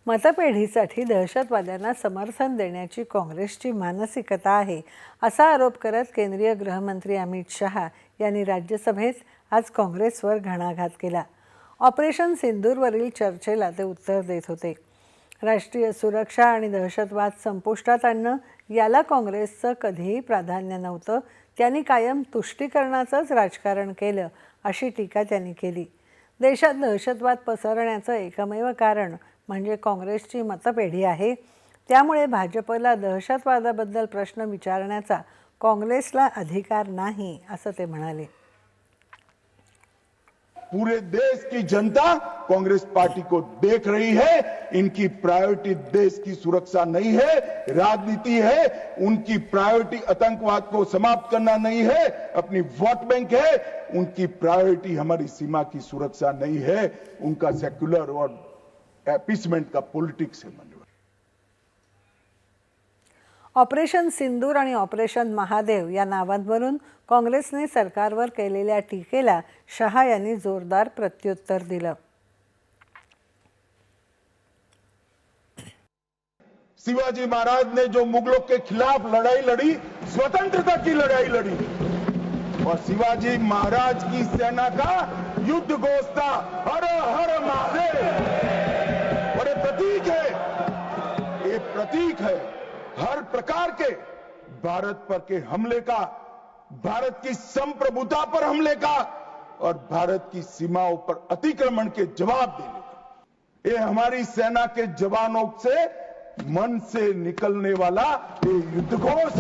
मतपेढीसाठी दहशतवाद्यांना समर्थन देण्याची काँग्रेसची मानसिकता आहे असा आरोप करत केंद्रीय गृहमंत्री अमित शहा यांनी राज्यसभेत आज काँग्रेसवर घणाघात केला। ऑपरेशन सिंदूरवरील चर्चेला ते उत्तर देत होते। राष्ट्रीय सुरक्षा आणि दहशतवाद संपुष्टात आणणं याला काँग्रेसचं कधीही प्राधान्य नव्हतं, त्यांनी कायम तुष्टीकरणाचंच राजकारण केलं अशी टीका त्यांनी केली। देशात दहशतवाद पसरण्याचं एकमेव कारण म्हणजे काँग्रेसची मतपेढी आहे, त्यामुळे भाजपला दहशतवादाबद्दल प्रश्न विचारण्याचा काँग्रेसला अधिकार नाही असं ते म्हणाले। पूरे देश की जनता कांग्रेस पार्टी को देख रही है। इनकी प्रायोरिटी देश की सुरक्षा नहीं है, राजनीति है। उनकी प्रायोरिटी आतंकवाद को समाप्त करना नहीं है, अपनी वोट बैंक है। उनकी प्रायोरिटी हमारी सीमा की सुरक्षा नहीं है, उनका सेक्युलर और अपीसमेंट का पॉलिटिक्स है। ऑपरेशन सिंदूर आणि ऑपरेशन महादेव या नावांवरून काँग्रेसने सरकारवर केलेल्या टीकेला शहा यांनी जोरदार प्रत्युत्तर दिलं। शिवाजी महाराज ने जो मुगलों के खिलाफ लड़ाई लड़ी, स्वतंत्रता की लड़ाई लड़ी, और शिवाजी महाराज की सेना का युद्ध घोष था हर हर महादेव। और ये प्रतीक है हर प्रकार के भारत पर के हमले का, भारत की संप्रभुता पर हमले का और भारत की सीमाओं पर अतिक्रमण के जवाब देने का। ये हमारी सेना के जवानों से मन से निकलने वाला ये युद्ध घोष,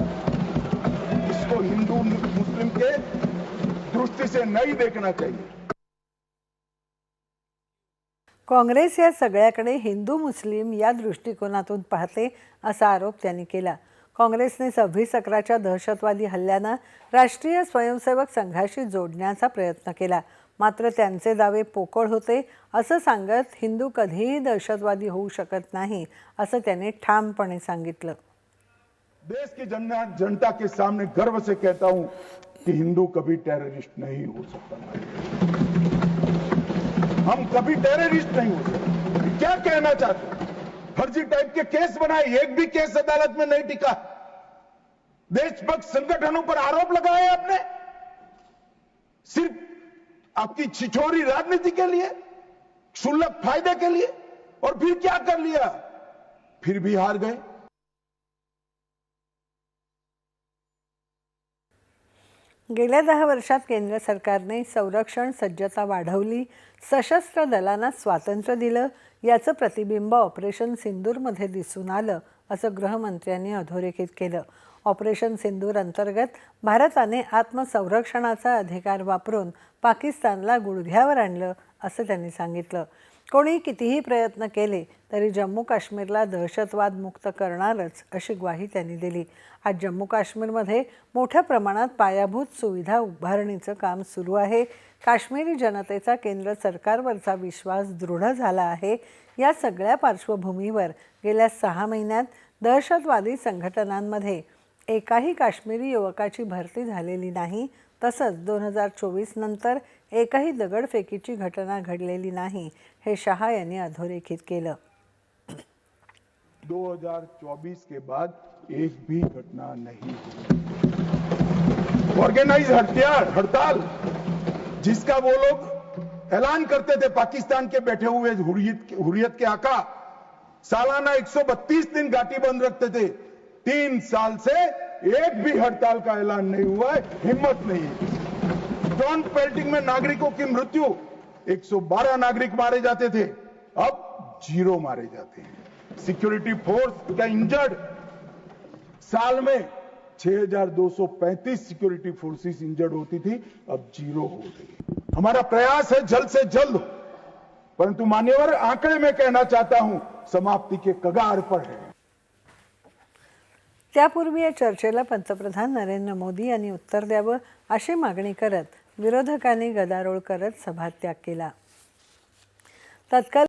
इसको हिंदू मुस्लिम के दृष्टि से नहीं देखना चाहिए। काँग्रेस या सगळ्याकडे हिंदू मुस्लिम या दृष्टिकोनातून पाहते असा आरोप त्यांनी केला। काँग्रेसने 26/11च्या दहशतवादी हल्ल्यांना राष्ट्रीय स्वयंसेवक संघाशी जोडण्याचा प्रयत्न केला, मात्र त्यांचे दावे पोकळ होते असं सांगत हिंदू कधीही दहशतवादी होऊ शकत नाही असं त्यांनी ठामपणे सांगितलं। देश की जनता के सामने गर्व से कहता हूं कि हिंदू कभी टेररिस्ट नहीं हो सकता। हम कभी टेररिस्ट नहीं हो सकते। क्या कहना चाहते? फर्जी टाइप के केस बनाए, एक भी केस अदालत में नहीं टिका। देशभक्त संगठनों पर आरोप लगाए आपने, सिर्फ आपकी छिछोरी राजनीति के लिए, क्षुल्लक फायदे के लिए। और फिर क्या कर लिया? फिर भी हार गए। गेल्या 10 वर्षात केंद्र सरकारने संरक्षण सज्जता वाढवली, सशस्त्र दलांना स्वातंत्र्य दिलं, याचं प्रतिबिंब ऑपरेशन सिंदूरमध्ये दिसून आलं असं गृहमंत्र्यांनी अधोरेखित केलं। ऑपरेशन सिंदूर अंतर्गत भारताने आत्मसंरक्षणाचा अधिकार वापरून पाकिस्तानला गुडघ्यावर आणलं असं त्यांनी सांगितलं। कोणी कितीही प्रयत्न केले तरी जम्मू काश्मीरला दहशतवाद मुक्त करणारच अशी ग्वाही त्यांनी दिली। आज जम्मू काश्मीरमध्ये मोठ्या प्रमाणात पायाभूत सुविधा उभारणीचं काम सुरू आहे। काश्मीरी जनतेचा केंद्र सरकारवरचा विश्वास दृढ झाला आहे। या सगळ्या पार्श्वभूमीवर गेल्या 6 महिन्यात दहशतवादी संघटनांमध्ये एकाही काश्मीरी युवकाची भरती झालेली नाही, तसंच 2024 नंतर एकही दगडफेकीची घटना घडलेली नाही, हे शहा यांनी अधोरेखित केलं। 2024 के बाद एक भी घटना नहीं हुई। ऑर्गेनाइज हड़ताल जिसका वो लोग ऐलान करते थे, पाकिस्तान के बैठे हुए हुर्रियत के आका सालाना 132 दिन घाटी बंद रखते थे। 3 साल से एक भी हड़ताल का ऐलान नहीं हुआ है, हिम्मत नहीं है। ड्रोन पेल्टिंग में नागरिकों की मृत्यु, 112 नागरिक मारे जाते थे, अब 0 मारे जाते हैं। सिक्योरिटी फोर्स का इंजर्ड, साल में 6235 सिक्योरिटी फोर्सेस इंजर्ड होती थी, अब 0 हो गई। हमारा प्रयास है जल्द से जल्द, परंतु मान्यवर आंकड़े में कहना चाहता हूं समाप्ति के कगार पर है। त्यापूर्वी या चर्चेला पंतप्रधान नरेंद्र मोदी यांनी उत्तर द्यावं अशी मागणी करत विरोधकांनी गदारोळ करत सभात्याग केला। तत्काळ